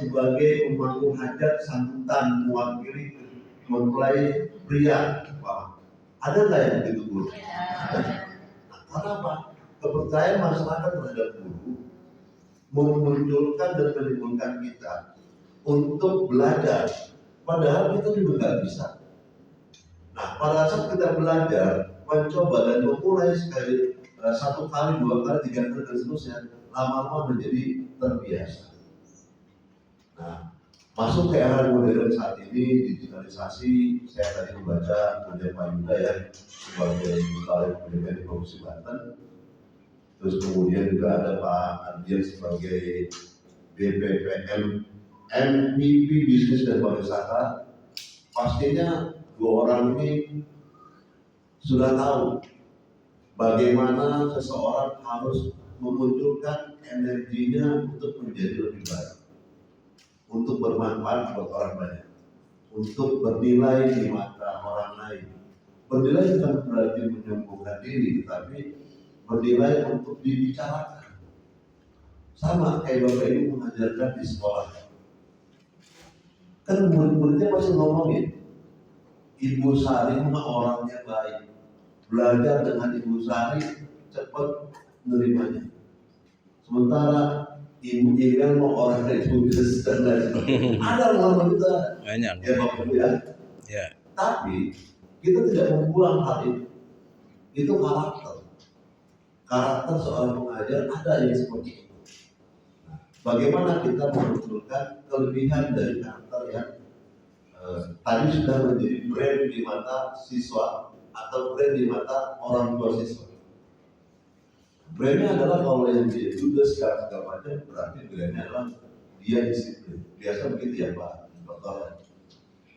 sebagai pemangku hajat sambutan mewakili mempelai pria. Wah, ada nggak yang begitu guru? Nah, kenapa? Kepercayaan masyarakat terhadap guru memunculkan dan menimbulkan kita untuk belajar, padahal kita juga nggak bisa. Nah, pada saat kita belajar, mencoba dan memulai sekali, satu kali, dua kali, tiga kali, dan seterusnya, lama-lama menjadi terbiasa. Nah, masuk ke era modern saat ini, digitalisasi. Saya tadi membaca kemudian Pak Yuda ya sebagai Kepala Pendidikan di Provinsi Banten, terus kemudian juga ada Pak Adian sebagai BPPM MVP Bisnis dan Pariwisata. Pastinya dua orang ini sudah tahu bagaimana seseorang harus memunculkan energinya untuk menjadi lebih baik, untuk bermanfaat buat orang banyak, untuk bernilai di mata orang lain. Bernilai bukan berarti menyombongkan diri, tetapi bernilai untuk dibicarakan. Sama kayak Bapak Ibu mengajarkan di sekolah, kan murid-muridnya pasti ngomongin, Ibu Sari mah orangnya baik, belajar dengan Ibu Sari cepat menerimanya. Sementara Ibu Irian mau orang yang judes dan lain-lain. Ada orang kita banyak ya Bapak Ibu ya. Ya. Tapi kita tidak membuang hal itu. Itu karakter. Karakter seorang pengajar ada yang seperti itu. Nah, bagaimana kita memunculkan kelebihan dari karakter yang tadi sudah menjadi brand di mata siswa atau brand di mata orang tua siswa. Brandnya adalah kalau yang dia juga segala macam, berarti brandnya adalah dia disiplin. Biasa begitu ya Pak Dokter.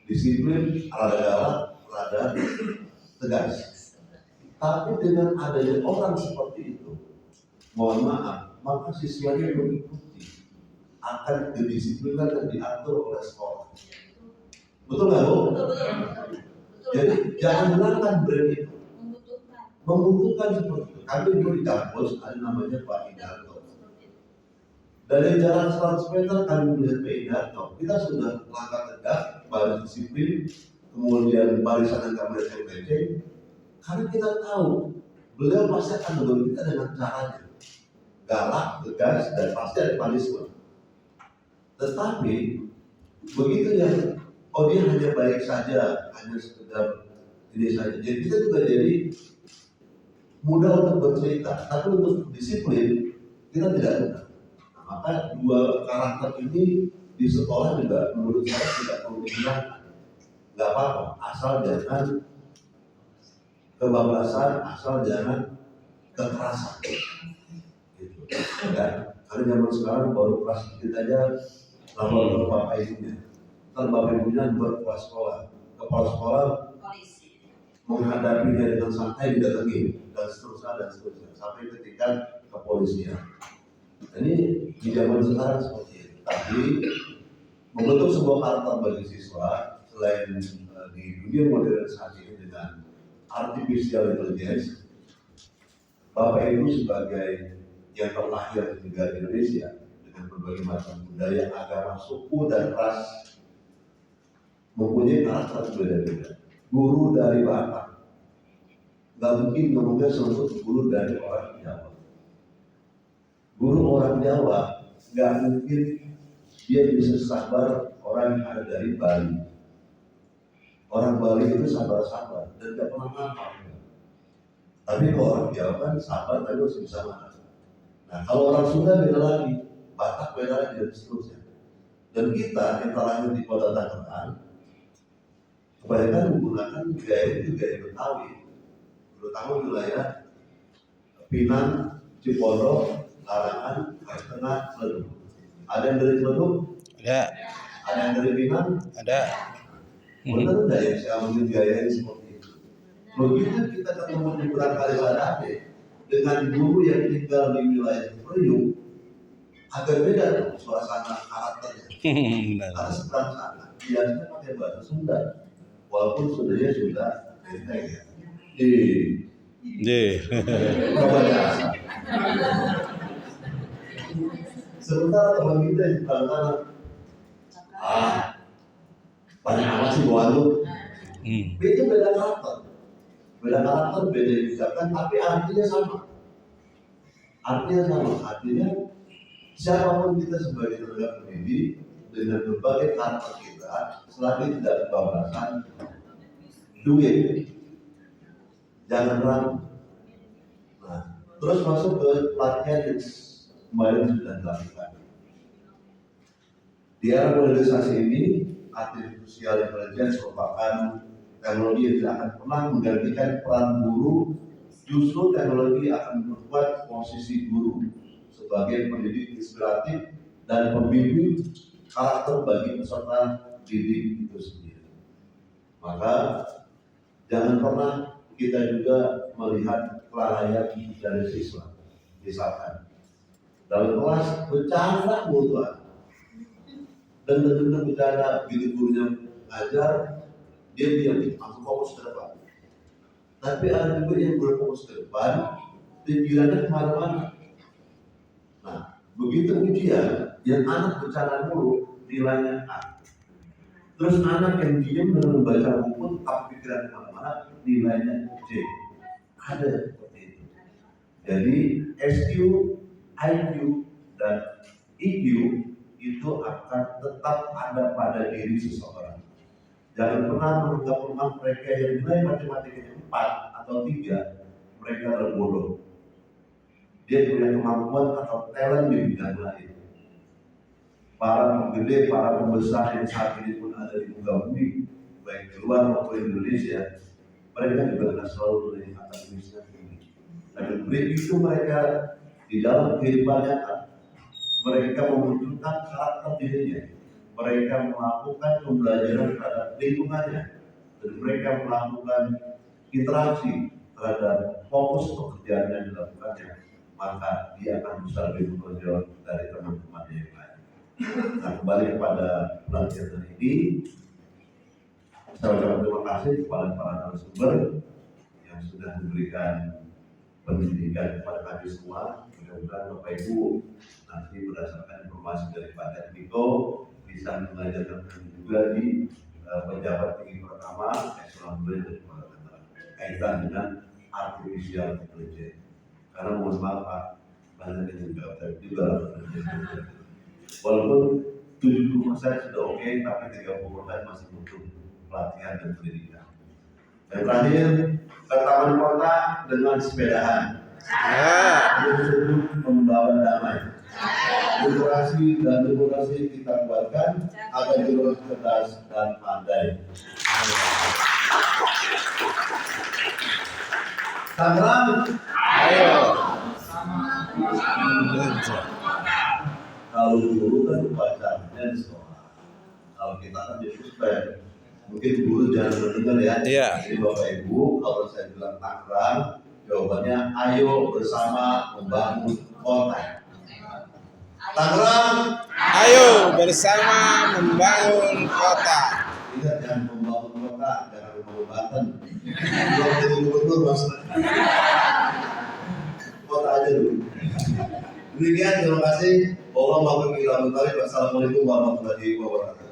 Disiplin, rada galak, rada tegas. Tapi dengan adanya orang seperti itu, mohon maaf, maka siswanya mengikuti, akan didisiplinkan dan diatur oleh sekolah. Betul nggak Bu? Betul. Jadi jangan hilangkan brand itu. Membutuhkan seperti itu. Kami dulu di kampus ada namanya Pak Indarto. Dari jalan 100 meter kami melihat Pak Indarto. Kita sudah langkah tegak, baris disiplin, kemudian barisan yang kami LPC. Karena kita tahu beliau pasti akan menolong kita dengan caranya galak, tegas, dan pasti ada punishment. Tetapi begitu ya, oh dia hanya baik saja, hanya sekedar ini saja. Jadi kita juga jadi mudah untuk bercerita, tapi untuk disiplin kita tidak mudah. Nah, maka dua karakter ini di sekolah juga menurut saya tidak perlu dihilangkan. Gak apa-apa, asal jangan kebablasan, asal jangan kekerasan. Gitu. Ya, karena zaman sekarang baru kelas kita aja lapor bapak ibunya. Ntar bapak ibunya buat kepala sekolah menghadapi dia dengan santai didatangi dan seterusnya sampai ketika kepolisian. Ini di zaman sekarang seperti itu. Tapi membentuk sebuah karakter bagi siswa selain di dunia modernisasi ini dengan artificial intelligence, Bapak Ibu sebagai yang terlahir di negara Indonesia dengan berbagai macam budaya, agama, suku dan ras mempunyai karakter berbeda-beda. Guru dari Batak nggak mungkin ngomongnya seperti guru dari orang Jawa. Guru orang Jawa nggak mungkin dia bisa sabar orang yang ada dari Bali. Orang Bali itu sabar-sabar dan tidak pernah ngapal. Tapi kalau orang Jawa kan sabar tapi harus bisa marah. Nah kalau orang Sunda beda lagi, Batak beda lagi dan seterusnya. Dan kita yang terlahir di kota Tangerang kebanyakan menggunakan gaya itu gaya Betawi, terutama wilayah Pinang, Cipondo, Larangan, Tengah, Ciledug. Ada yang dari Ciledug? Ada. Ada yang dari Pinang? Ada. Benar enggak ya saya ambil gaya yang seperti itu? Begitu kita ketemu di Kali Sadade dengan guru yang tinggal di wilayah Priuk, agak beda tuh suasana karakternya. Karena seberang sana biasanya pakai bahasa Sunda, walaupun Sundanya sudah enteng ya. Sementara teman kita di sebelah kanan banyak amat sih bawaan lu. Itu beda karakter, beda ucapan, tapi artinya sama. Artinya siapapun kita sebagai tenaga pendidik dengan berbagai karakter kita, selagi tidak kebablasan, duit, jangan ragu. Nah, terus masuk ke pelatihan yang kemarin sudah dilakukan. Di era modernisasi ini, artificial intelligence merupakan teknologi yang tidak akan pernah menggantikan peran guru. Justru teknologi akan memperkuat posisi guru sebagai pendidik inspiratif dan pembimbing karakter bagi peserta didik itu sendiri. Maka jangan pernah kita juga melihat kelalaian dari siswa. Misalkan dalam kelas bercanda mulu, dan benar-benar bercanda, begitu gurunya ngajar, dia diam, langsung fokus ke depan. Tapi ada juga yang berfokus ke depan, pikirannya kemana-mana. Nah, begitu ujian, yang anak bercanda mulu, nilainya A. Terus anak yang diam dan membaca buku, tapi pikiran kemana-mana, nilainya C. Ada seperti itu. Jadi SQ, IQ, dan EQ itu akan tetap ada pada diri seseorang. Jangan pernah menganggap mereka yang nilai matematikanya 4 atau 3, mereka adalah bodoh. Dia punya kemampuan atau talent di bidang lain. Para penggede, para pembesar yang saat ini pun ada di muka bumi, baik di luar maupun Indonesia, mereka juga tidak selalu dari akademisnya tinggi. Dan begitu mereka di dalam kehidupan nyata, mereka memunculkan karakter dirinya. Mereka melakukan pembelajaran terhadap lingkungannya, dan mereka melakukan interaksi terhadap fokus pekerjaan yang dilakukannya, maka dia akan bisa lebih menonjol dari teman-teman yang lain. Nah, kembali kepada pelatihan hari ini, saya ucapkan terima kasih kepada para narasumber yang sudah memberikan pendidikan kepada kami semua. Mudah-mudahan Bapak Ibu nanti berdasarkan informasi dari Pak Tekniko bisa mengajarkan juga di pejabat tinggi pertama eselon 2 dari kaitan dengan artificial intelligence. Karena mohon maaf Pak, banyak yang juga walaupun 70% sudah oke, tapi 30% masih butuh pelatihan dan pendidikan. Dan terakhir, ke taman kota dengan sepedahan. Untuk membawa damai. Demokrasi dan demokrasi kita kuatkan agar terus cerdas dan pandai. Tangerang, ayo. Kalau guru kan bacanya di sekolah. Kalau kita kan di puspem. Mungkin guru jangan mendengar ya. Jadi Bapak Ibu, kalau saya bilang Tangerang, jawabannya ayo bersama membangun kota. Tangerang, ayo bersama membangun kota. Ingat, jangan membangun kota, jangan membangun Banten. Belum jadi gubernur maksudnya. Kota aja dulu. Demikian, terima kasih. Wassalamualaikum warahmatullahi wabarakatuh.